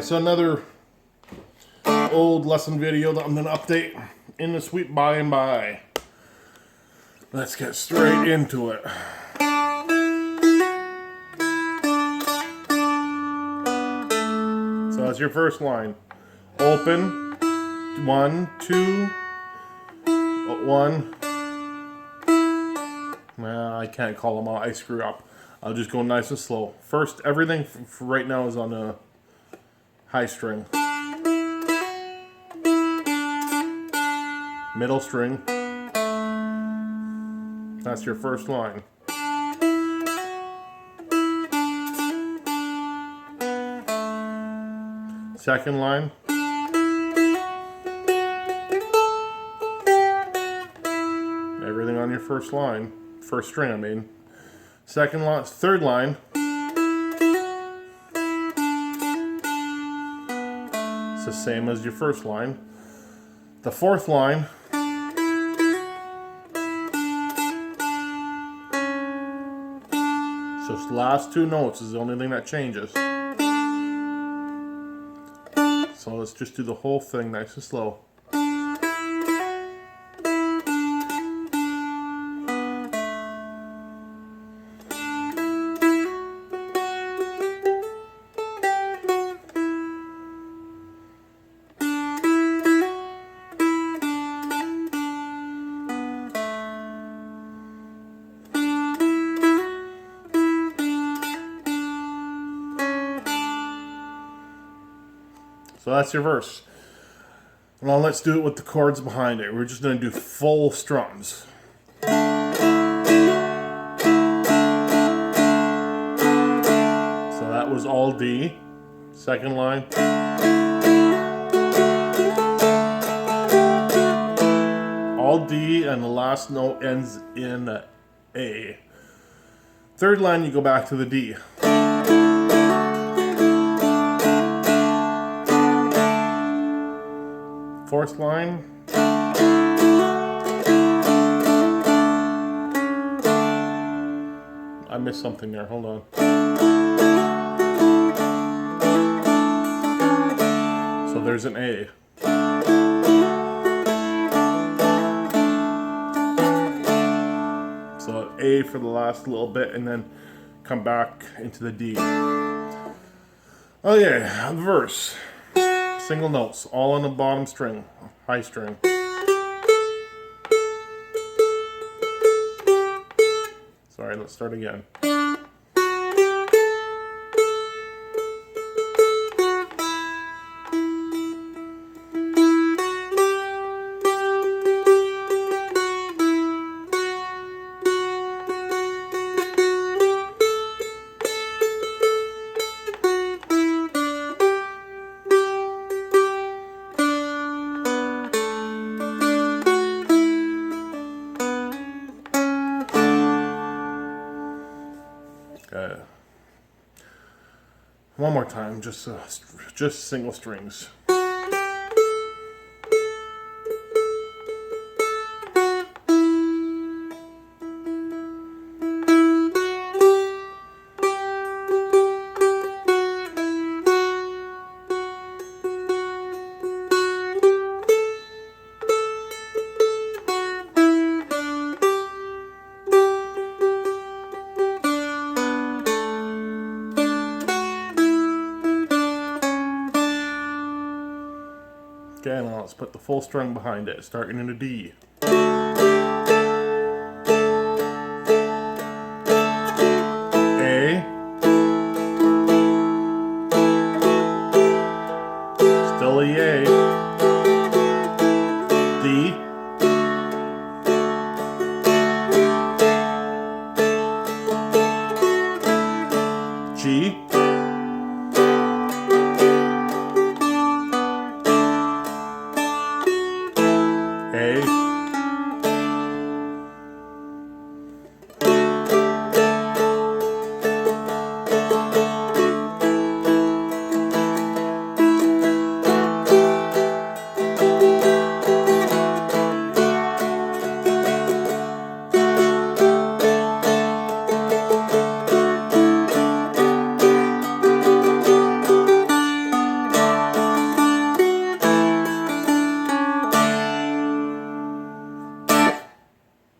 so another old lesson video that I'm going to update in the sweet by and by. Let's get straight into it. So that's your first line. Open, 1, 2, 1. Nah, I can't call them out. I screw up. I'll just go nice and slow. First, everything for right now is on a high string. Middle string. That's your first line. Second line. Everything on your first line. First string, I mean. Second line, third line. It's the same as your first line. The fourth line. So the last two notes is the only thing that changes. So let's just do the whole thing nice and slow. So that's your verse. Now let's do it with the chords behind it. We're just going to do full strums. So that was all D. Second line. All D, and the last note ends in A. Third line, you go back to the D. Fourth line. I missed something there, hold on. So there's an A. So A for the last little bit and then come back into the D. Okay, verse. Single notes, all on the bottom string, high string. Sorry, let's start again. Okay. One more time, just single strings. Okay, now let's put the full string behind it, starting in a D. A. Still a A. D. G. A.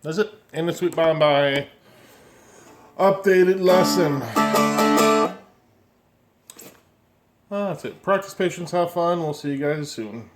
That's it. In the sweet by and by. Updated lesson. That's it. Practice, patience, have fun. We'll see you guys soon.